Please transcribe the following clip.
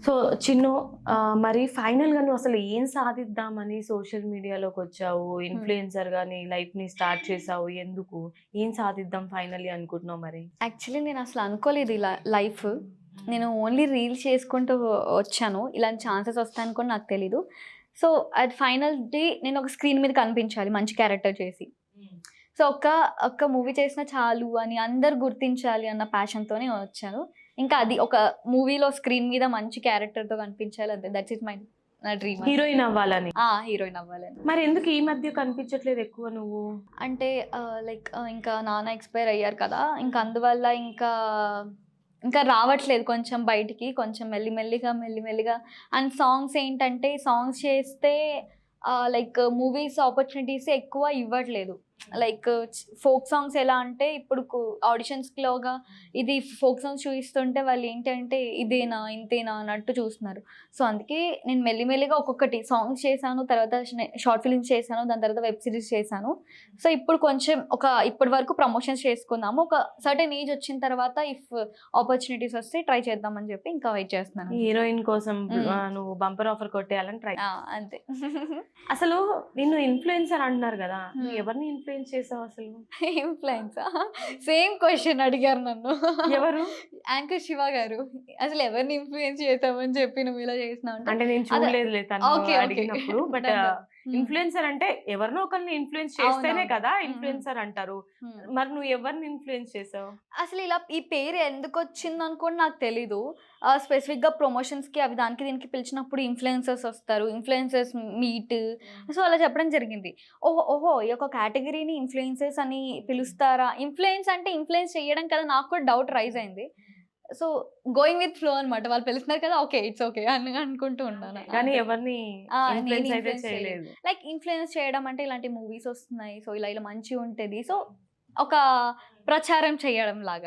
So Chinnu, మరి ఫైనల్‌గా నువ్వు అసలు ఏం సాధిద్దామని సోషల్ మీడియాలోకొచ్చావు? హ్మ్. ఇన్‌ఫ్లుయెన్సర్‌గా నీ లైఫ్‌ని స్టార్ట్ చేసావు. ఎందుకు? ఏం సాధిద్దాం ఫైనల్లీ అనుకుంటున్నావు మరి? యాక్చువల్లీ నేనసలు అనుకోలేదు ఇలా లైఫ్. నేను ఓన్లీ రీల్స్ చేసుకుంటూ వచ్చాను. ఇలాంటి ఛాన్సెస్ వస్తాయని కూడా నాకు తెలీదు. సో, అది ఫైనల్ డే నేనొక స్క్రీన్ మీద కనిపించాలి మంచి క్యారెక్టర్ చేసి. సో, ఒక్క మూవీ చేసినా చాలు అని అందరూ గుర్తించాలి అన్న ప్యాషన్‌తోనే వచ్చాను. ఇంకా అది ఒక మూవీలో స్క్రీన్ మీద మంచి క్యారెక్టర్‌తో కనిపించాలి అంతే. దట్స్ ఇట్ నా డ్రీమ్ అది. హీరోయిన్ అవ్వాలని. హీరోయిన్ అవ్వాలని. మరెందుకు ఈ మధ్య కనిపించట్లేదు ఎక్కువ నువ్వు? అంటే ఇంకా నాన్న ఎక్స్‌పైర్ అయ్యారు కదా! ఇంక అందువల్ల ఇంకా రావట్లేదు కొంచెం బయటికి. కొంచెం మెల్లిమెల్లిగా అండ్ సాంగ్స్ ఏంటంటే సాంగ్స్ చేస్తే మూవీస్ ఆపర్చునిటీస్ ఎక్కువ ఇవ్వట్లేదు. ఫోక్ సాంగ్స్ ఎలా అంటే ఇప్పుడు ఆడిషన్స్‌లోగా ఇది ఫోక్ సాంగ్స్ చూయిస్తుంటే వాళ్ళేంటంటే ఇదేనా? ఇంతేనా? అన్నట్టు చూస్తున్నారు. సో, అందుకే నేను మెల్లిమెల్లిగా ఒక్కొక్కటి సాంగ్స్ చేశాను. తర్వాత షార్ట్ ఫిల్మ్స్ చేశాను. దాని తర్వాత వెబ్ సీరీస్ చేశాను. సో, ఇప్పుడు కొంచెం ఇప్పటి వరకు ప్రమోషన్స్ చేసుకున్నాము. ఒక సర్టెన్ ఏజ్ వచ్చిన తర్వాత ఆపర్చునిటీస్ వస్తే ట్రై చేద్దామని చెప్పి ఇంకా వెయిట్ చేస్తున్నాను. హీరోయిన్ కోసం హ్మ్. నువ్వు బంపర్ ఆఫర్ కొట్టేయాలని ట్రై. అంతే. అసలు నిన్ను ఇన్‌ఫ్లుయెన్సర్ అంటున్నారు గదా! నువ్వు హ్మ్. ఎవరిని ఇన్‌ఫ్లుయెన్స్ చేసావు అసలు? ఇన్‌ఫ్లుయెన్సా? సేమ్ క్వెషన్ అడిగారు నన్ను. ఎవరు? యాంకర్ శివ గారు. అసలు ఎవరిని ఇన్‌ఫ్లుయెన్స్ చేసావని చెప్పి నువ్వు ఇలా చేసినావు అంటే, అంటే నేను అదే చూడలేదులే తను ఓకే. ఓకే. అడిగినప్పుడు. But done. డన్. హ్మ్. ఇన్‌ఫ్లుయెన్సర్ అంటే ఎవరినో ఒకరిని ఇన్‌ఫ్లుయెన్స్ చేస్తేనే అవునవును. కదా హ్మ్. హ్మ్. ఇన్‌ఫ్లుయెన్సర్ అంటారు. హ్మ్. మరి నువ్వు ఎవరిని ఇన్‌ఫ్లుయెన్స్ చేసావు? అసలు ఇలా ఈ పేరు ఎందుకొచ్చిందని కూడా నాకు తెలీదు. స్పెసిఫిక్‌గా ప్రమోషన్స్‌కి అవి దానికి దీనికి పిలిచినప్పుడు ఇన్‌ఫ్లుయెన్సర్స్ వస్తారు. Influencers meet. సో, అలా చెప్పడం జరిగింది. ఓహో! ఈ యొక్క కేటగరీని ఇన్‌ఫ్లుయెన్సర్స్ అని పిలుస్తారా? ఇన్‌ఫ్లుయెన్స్ అంటే ఇన్‌ఫ్లుయెన్స్ చేయడం కదా! నాకు కూడా డౌట్ రైజ్ అయింది. సో, గోయింగ్ విత్ ఫ్లో అనమాట. వాళ్ళు పిలుస్తున్నారు కదా! ఓకే. ఇట్స్ ఓకే అని అనుకుంటూ ఉన్నాను. కానీ అంతే. ఎవరిని నేను ఇన్‌ఫ్లుయెన్స్ అయితే ఇన్‌ఫ్లుయెన్స్ చేయలేదు. చేయలేదు. ఇన్‌ఫ్లుయెన్స్ చేయడం అంటే ఇలాంటి మూవీస్ వస్తున్నాయి. సో, ఇలా ఇలా మంచిగుంటది. సో, ఒక ప్రచారం చేయడం లాగా.